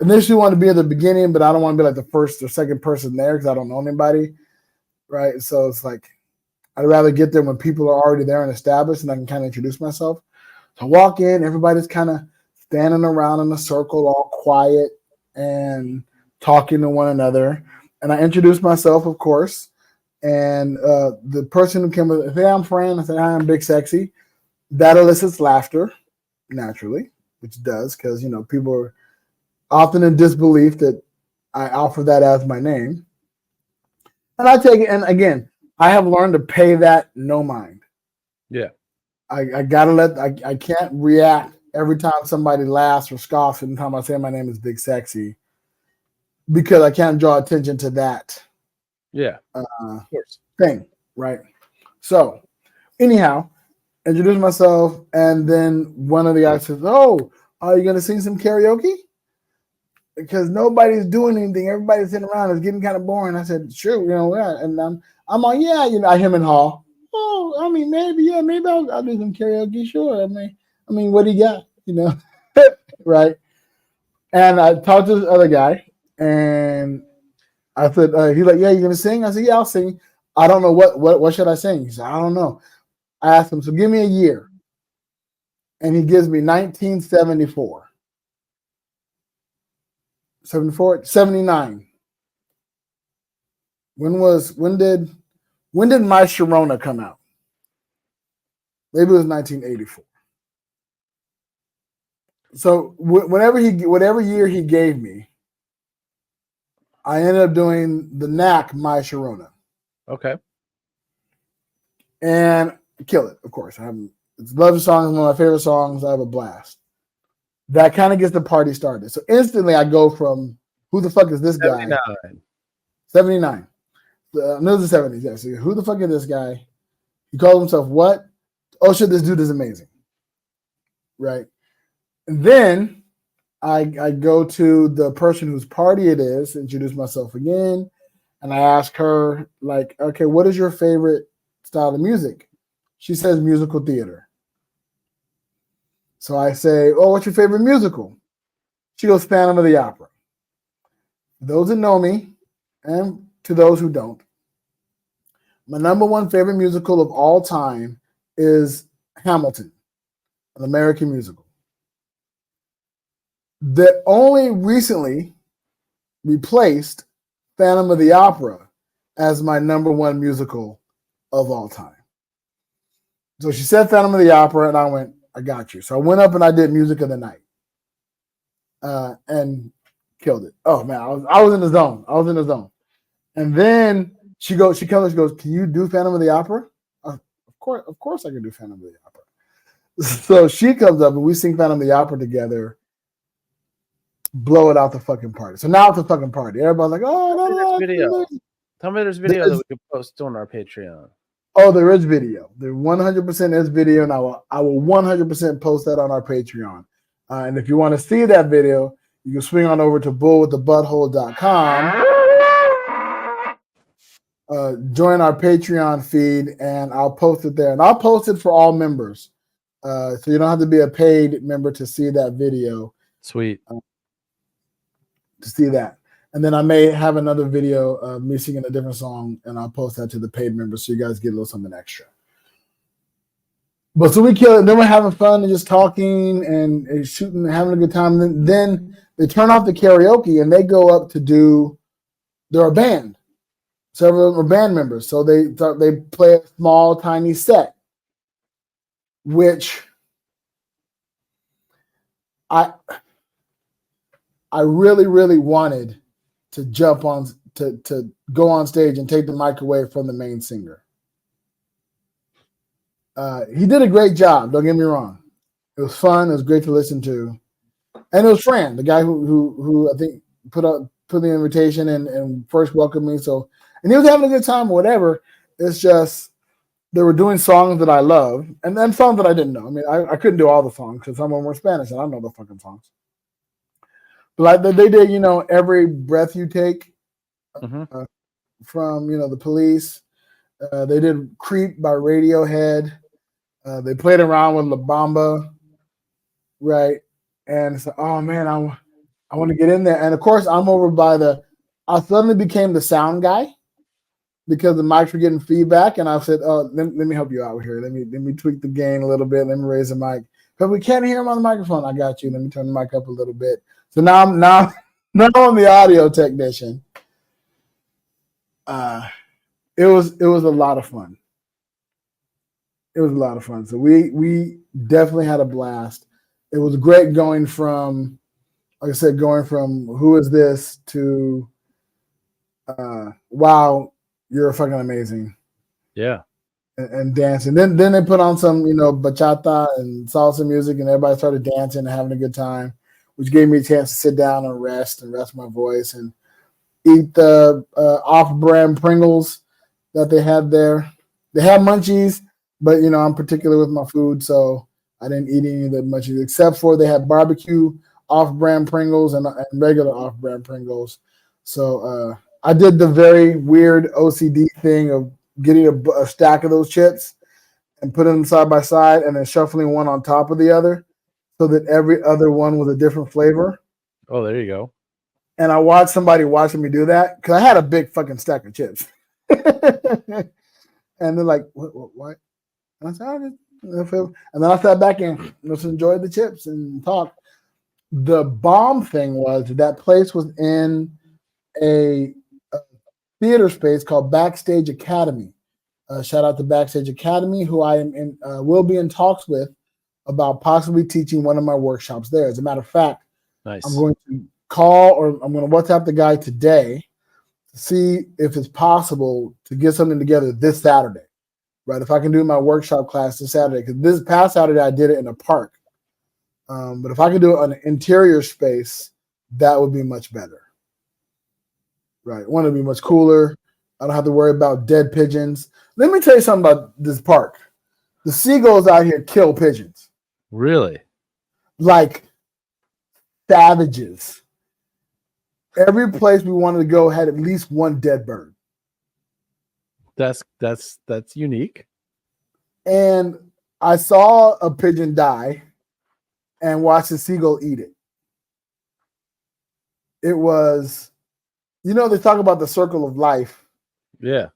initially want to be at the beginning, but I don't want to be like the first or second person there because I don't know anybody, right? So it's like I'd rather get there when people are already there and established, and I can kind of introduce myself. So I walk in, everybody's kind of standing around in a circle, all quiet and talking to one another. And I introduce myself, of course. And the person who came with, hey, I'm Fran. I said, hi, I'm Big Sexy. That elicits laughter, naturally, which does because, people are often in disbelief that I offer that as my name. And I take it, and again, I have learned to pay that no mind. Yeah. I gotta I can't react every time somebody laughs or scoffs every time I say my name is Big Sexy because I can't draw attention to that. Yeah. Of course. Thing, right? So, anyhow, introduce myself, and then one of the guys says, "Oh, are you gonna sing some karaoke?" Because nobody's doing anything. Everybody's sitting around. It's getting kind of boring. I said, "Sure, yeah." And I'm on, yeah, I him and Hall. Oh, I mean, maybe I'll do some karaoke. Sure. I mean, what do you got? Right? And I talked to this other guy, and I said, he's like, yeah, you gonna sing? I said, yeah, I'll sing. I don't know what should I sing? He said, I don't know. I asked him, so give me a year. And he gives me 1974. 79. When did My Sharona come out? Maybe it was 1984. So whatever year he gave me, I ended up doing the knack My Sharona. Okay. And kill it, of course. It's love the song, one of my favorite songs. I have a blast. That kind of gets the party started. So instantly I go from who the fuck is this guy? 79. No, the 70s, yeah. So who the fuck is this guy? He calls himself what? Oh shit, this dude is amazing. Right. And then I go to the person whose party it is, introduce myself again, and I ask her, like, okay, what is your favorite style of music? She says musical theater. So I say, oh, what's your favorite musical? She goes, Phantom of the Opera. Those that know me, and to those who don't, my number one favorite musical of all time is Hamilton, an American musical. That only recently replaced Phantom of the Opera as my number one musical of all time. So she said Phantom of the Opera, and I went, I got you. So I went up and I did Music of the Night, and killed it. Oh man, I was in the zone. And then she goes, can you do Phantom of the Opera? Of course I can do Phantom of the Opera. So she comes up and we sing Phantom of the Opera together. Blow it out the fucking party. So now it's a fucking party. Everybody's like, oh, video. Tell me there's video that we can post on our Patreon. Oh, there is video. There 100% is video, and I will 100% post that on our Patreon. And if you want to see that video, you can swing on over to bullwiththebutthole.com. Join our Patreon feed, and I'll post it there. And I'll post it for all members. So you don't have to be a paid member to see that video. Sweet. To see that. And then I may have another video of me singing a different song, and I'll post that to the paid members so you guys get a little something extra. But so we kill it, and then we're having fun and just talking and shooting and having a good time. And then they turn off the karaoke and they go up to do, they're a band. Several of them are band members. So they play a small, tiny set, which I really, really wanted to jump on, to go on stage and take the mic away from the main singer. He did a great job. Don't get me wrong. It was fun. It was great to listen to. And it was Fran, the guy who I think put the invitation and first welcomed me. So, and he was having a good time or whatever. It's just, they were doing songs that I love and then songs that I didn't know. I mean, I couldn't do all the songs because some of them were Spanish and I don't know the fucking songs. But like they did, Every Breath You Take from, The Police. They did Creep by Radiohead. They played around with La Bamba, right? And it's like, oh man, I want to get in there. And of course, I'm over by I suddenly became the sound guy because the mics were getting feedback. And I said, oh, let me help you out here. Let me tweak the gain a little bit. Let me raise the mic. But we can't hear him on the microphone. I got you. Let me turn the mic up a little bit. So now I'm the audio technician. It was a lot of fun. It was a lot of fun. So we definitely had a blast. It was great going from, like I said, going from who is this to wow, you're fucking amazing. Yeah. And dancing. Then they put on some, bachata and salsa music, and everybody started dancing and having a good time, which gave me a chance to sit down and rest my voice and eat the off-brand Pringles that they had there. They had munchies, but I'm particular with my food, so I didn't eat any of the munchies except for they had barbecue off-brand Pringles and regular off-brand Pringles. So I did the very weird OCD thing of getting a stack of those chips and putting them side by side and then shuffling one on top of the other so that every other one was a different flavor. Oh, there you go. And I watched somebody watching me do that because I had a big fucking stack of chips. And they're like, what? And I said, and then I sat back and just enjoyed the chips and talked. The bomb thing was that place was in a theater space called Backstage Academy. Shout out to Backstage Academy, who I will be in talks with about possibly teaching one of my workshops there. As a matter of fact, nice. I'm going to call or I'm going to WhatsApp the guy today to see if it's possible to get something together this Saturday, right? If I can do my workshop class this Saturday, because this past Saturday I did it in a park. But if I could do it on an interior space, that would be much better. Right. One would be much cooler. I don't have to worry about dead pigeons. Let me tell you something about this park. The seagulls out here kill pigeons. Really? Like savages. Every place we wanted to go had at least one dead bird. That's unique. And I saw a pigeon die and watched a seagull eat it. It was, they talk about the circle of life. Yeah.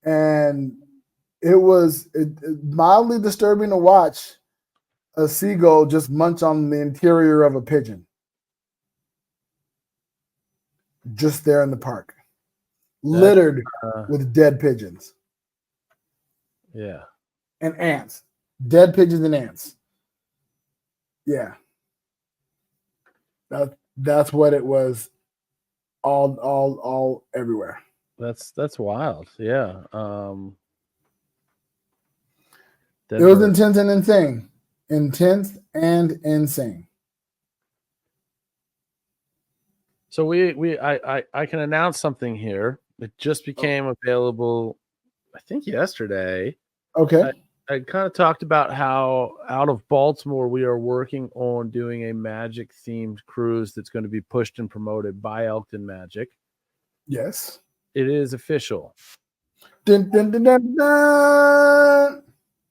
And it was mildly disturbing to watch a seagull just munch on the interior of a pigeon. Just there in the park. Littered with dead pigeons. Yeah. And ants. Dead pigeons and ants. Yeah. That's what it was. All everywhere. That's wild. Yeah. It was intense and insane. Intense and insane. So I can announce something here. It just became available, I think yesterday. Okay. I kind of talked about how out of Baltimore we are working on doing a magic themed cruise that's going to be pushed and promoted by Elkton Magic. Yes. It is official. Dun, dun, dun, dun, dun.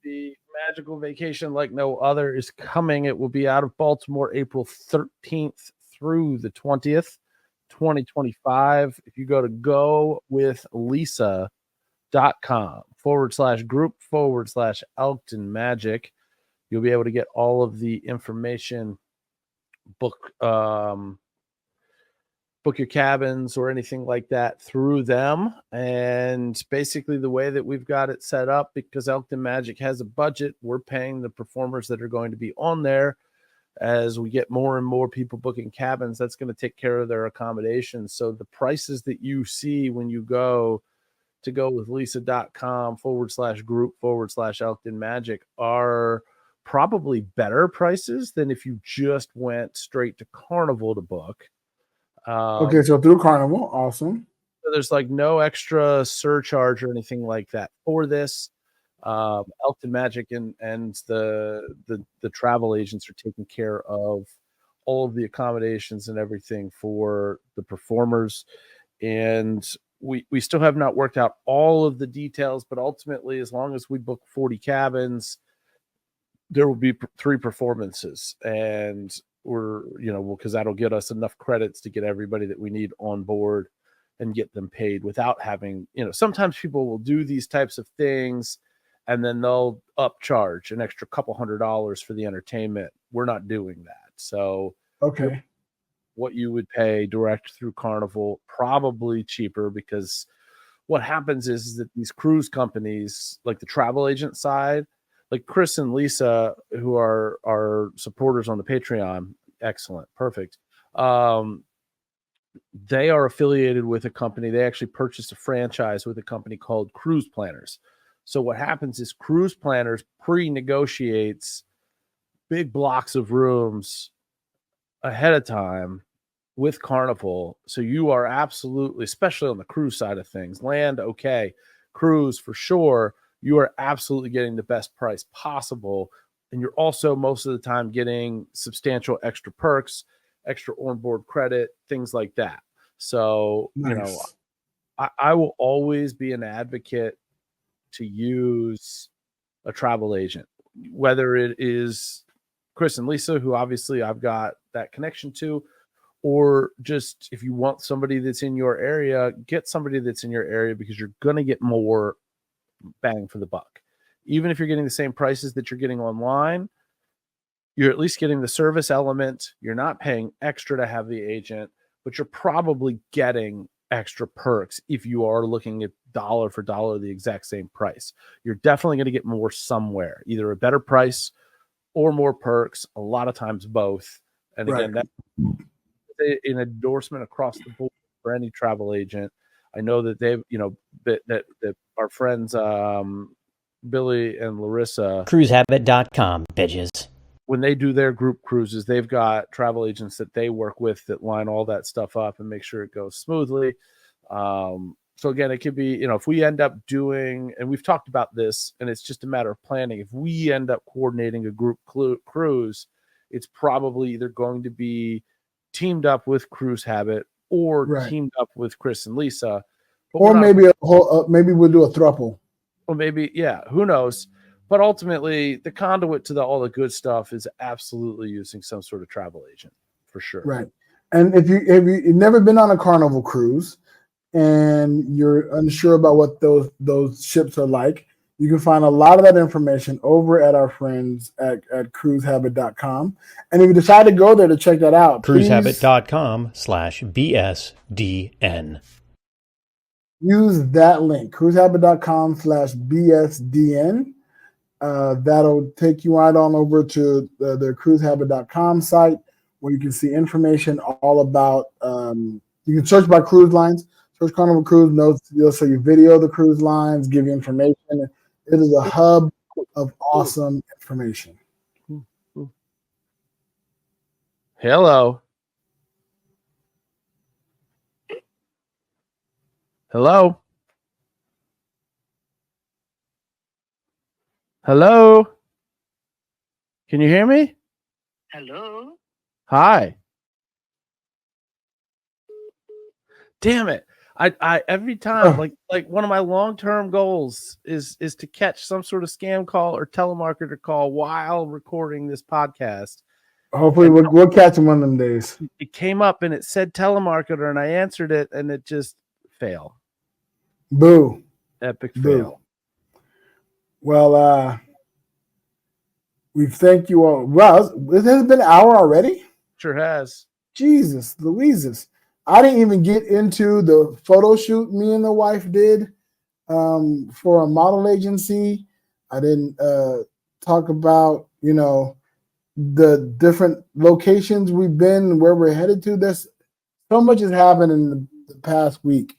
The magical vacation like no other is coming. It will be out of Baltimore April 13th through the 20th, 2025. If you go to gowithlisa.com/group/Elkton Magic, you'll be able to get all of the information, book your cabins or anything like that through them. And basically the way that we've got it set up, because Elkton Magic has a budget, we're paying the performers that are going to be on there. As we get more and more people booking cabins, that's going to take care of their accommodations. So the prices that you see when you go to gowithlisa.com/group/Elkton Magic are probably better prices than if you just went straight to Carnival to book. Okay, so through Carnival, awesome. So there's like no extra surcharge or anything like that for this. Elkton Magic and the travel agents are taking care of all of the accommodations and everything for the performers. And we still have not worked out all of the details, but ultimately, as long as we book 40 cabins, there will be 3 performances, and we're, because that'll get us enough credits to get everybody that we need on board and get them paid without having, sometimes people will do these types of things and then they'll upcharge an extra couple $100 for the entertainment. We're not doing that. So Okay. what you would pay direct through Carnival, probably cheaper, because what happens is that these cruise companies, like the travel agent side, like Chris and Lisa, who are our supporters on the Patreon, excellent, perfect. They are affiliated with a company. They actually purchased a franchise with a company called Cruise Planners. So what happens is Cruise Planners pre-negotiates big blocks of rooms ahead of time with Carnival. So you are absolutely, especially on the cruise side of things, land, okay, cruise for sure, you are absolutely getting the best price possible. And you're also most of the time getting substantial extra perks, extra onboard credit, things like that. So, Nice. I will always be an advocate to use a travel agent, whether it is Chris and Lisa, who obviously I've got that connection to, or just if you want somebody that's in your area, get somebody that's in your area, because you're going to get more bang for the buck. Even if you're getting the same prices that you're getting online, you're at least getting the service element. You're not paying extra to have the agent, but you're probably getting extra perks if you are looking at dollar for dollar the exact same price. You're definitely going to get more somewhere, either a better price or more perks, a lot of times both. And again, that's an endorsement across the board for any travel agent. I know that they've, that our friends Billy and Larissa, cruisehabit.com, bitches. when they do their group cruises, they've got travel agents that they work with that line all that stuff up and make sure it goes smoothly. So again, it could be, if we end up doing, and we've talked about this, and it's just a matter of planning. If we end up coordinating a group cruise, it's probably either going to be teamed up with Cruise Habit or teamed up with Chris and Lisa. Or maybe a whole, maybe we'll do a throuple. Or maybe, yeah, who knows? But ultimately, the conduit to all the good stuff is absolutely using some sort of travel agent, for sure. Right. And if you've never been on a Carnival cruise and you're unsure about what those ships are like, you can find a lot of that information over at our friends at cruisehabit.com. And if you decide to go there to check that out, cruisehabit.com/BSDN. Use that link, cruisehabit.com/BSDN. That'll take you right on over to the cruisehabit.com site, where you can see information all about, you can search by cruise lines, search Carnival Cruise Notes. They'll show you video of the cruise lines, give you information. It is a hub of awesome information. Hello. Hello. Hello. Can you hear me? Hello. Hi. Damn it. I every time, like one of my long-term goals is to catch some sort of scam call or telemarketer call while recording this podcast. Hopefully we'll catch them one of them days. It came up and it said telemarketer, and I answered it, and it just failed. Boo. Epic Boo. fail. Well, we thank you all. Well, it has been an hour already. Sure has. Jesus, Louises. I didn't even get into the photo shoot me and the wife did for a model agency. I didn't talk about, the different locations we've been and where we're headed to. There's so much has happened in the past week.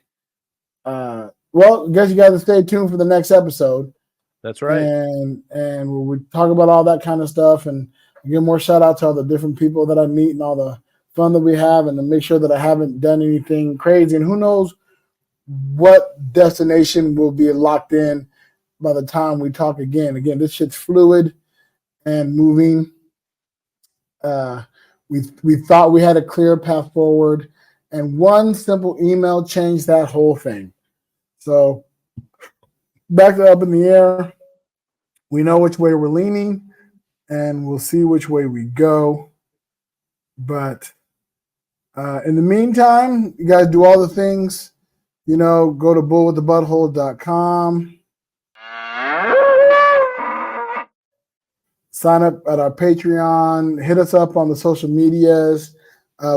Well, I guess you guys will stay tuned for the next episode. That's right. And we talk about all that kind of stuff, and give more shout out to all the different people that I meet and all the fun that we have, and to make sure that I haven't done anything crazy. And who knows what destination will be locked in by the time we talk again. Again, this shit's fluid and moving. We thought we had a clear path forward, and one simple email changed that whole thing. So back up in the air. We know which way we're leaning, and we'll see which way we go. But in the meantime, you guys do all the things. Go to bullwiththebutthole.com. Sign up at our Patreon. Hit us up on the social medias.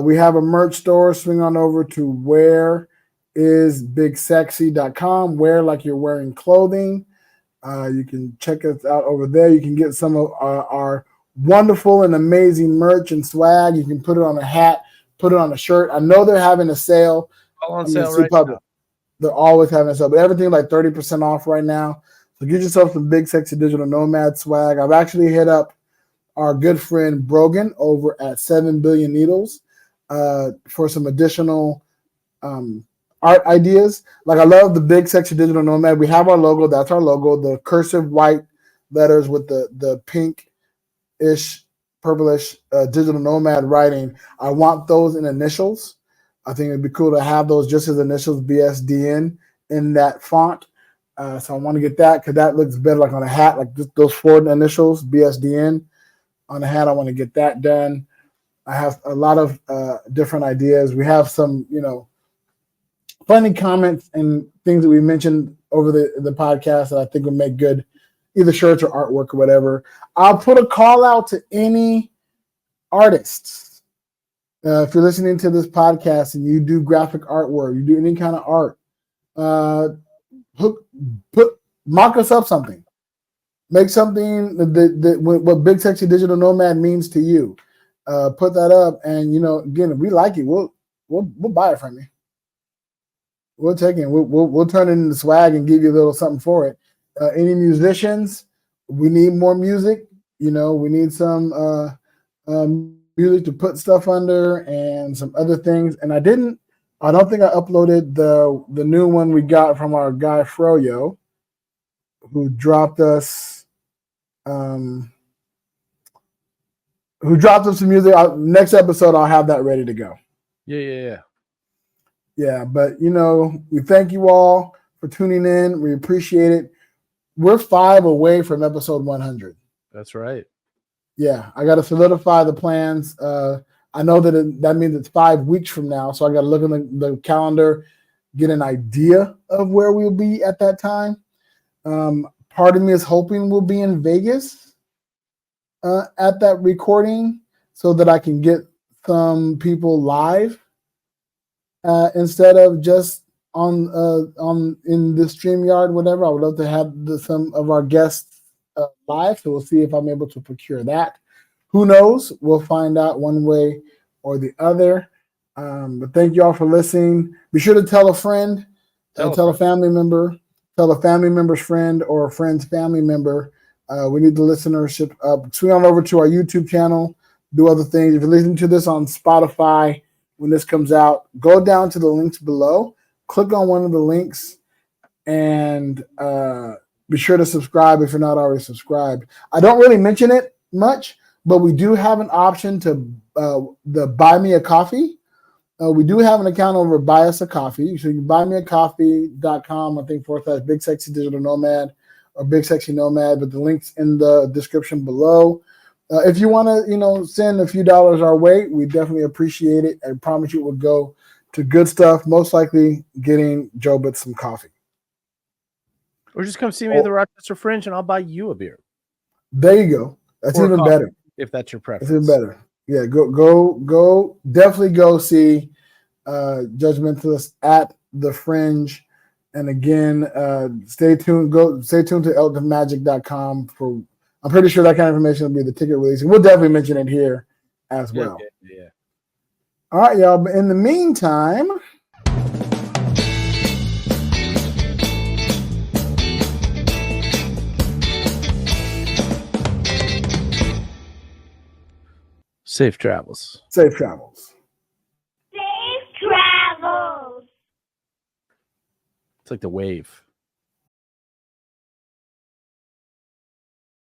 We have a merch store. Swing on over to whereisbigsexy.com. Wear like you're wearing clothing. You can check us out over there. You can get some of our wonderful and amazing merch and swag. You can put it on a hat, put it on a shirt. I know they're having a sale. All on sale right now. They're always having a sale, but everything like 30% off right now. So get yourself some Big Sexy Digital Nomad swag. I've actually hit up our good friend Brogan over at 7 Billion Needles for some additional art ideas. Like I love the Big Sexy Digital Nomad. We have our logo. That's our logo. The cursive white letters with the pink-ish, purplish Digital Nomad writing. I want those in initials. I think it'd be cool to have those just as initials, BSDN, in that font. So I want to get that because that looks better like on a hat, like just those 4 initials, BSDN. On a hat, I want to get that done. I have a lot of different ideas. We have some, funny comments and things that we mentioned over the podcast that I think would make good either shirts or artwork or whatever. I'll put a call out to any artists. If you're listening to this podcast and you do graphic artwork, you do any kind of art, mock us up something. Make something what Big Sexy Digital Nomad means to you. Put that up, and again, if we like it, we'll buy it from you. We'll take it. We'll turn it into swag and give you a little something for it. Any musicians? We need more music. We need some music to put stuff under and some other things. And I don't think I uploaded the new one we got from our guy Froyo, who dropped us some music. Next episode, I'll have that ready to go. Yeah, but we thank you all for tuning in. We appreciate it. We're 5 away from episode 100. That's right. Yeah, I got to solidify the plans. I know that means it's 5 weeks from now, so I got to look at the calendar, get an idea of where we'll be at that time. Part of me is hoping we'll be in Vegas at that recording so that I can get some people live instead of just on in the StreamYard, whatever. I would love to have some of our guests live, so we'll see if I'm able to procure that. Who knows? We'll find out one way or the other. But thank you all for listening. Be sure to tell a friend, tell a family member. Tell a family member's friend or a friend's family member. We need the listenership up. Swing on over to our YouTube channel. Do other things. If you're listening to this on Spotify when this comes out, go down to the links below. Click on one of the links and be sure to subscribe if you're not already subscribed. I don't really mention it much, but we do have an option to the Buy Me a Coffee. We do have an account over Buy Us a Coffee. So you can buymeacoffee.com, I think, / Big Sexy Digital Nomad or Big Sexy Nomad, but the link's in the description below. If you want to, send a few dollars our way, we definitely appreciate it. I promise you it will go to good stuff, most likely getting Joe Butts some coffee. Or just come see me at the Rochester Fringe and I'll buy you a beer. There you go. That's even better. If that's your preference. That's even better. Yeah, go. Definitely go see Judgmentalist at the Fringe. And again, stay tuned. Stay tuned to eltonmagic.com for. I'm pretty sure that kind of information will be the ticket release. And we'll definitely mention it here as well. Yeah. All right, y'all. But in the meantime, safe travels. Safe travels. Safe travels. It's like the wave.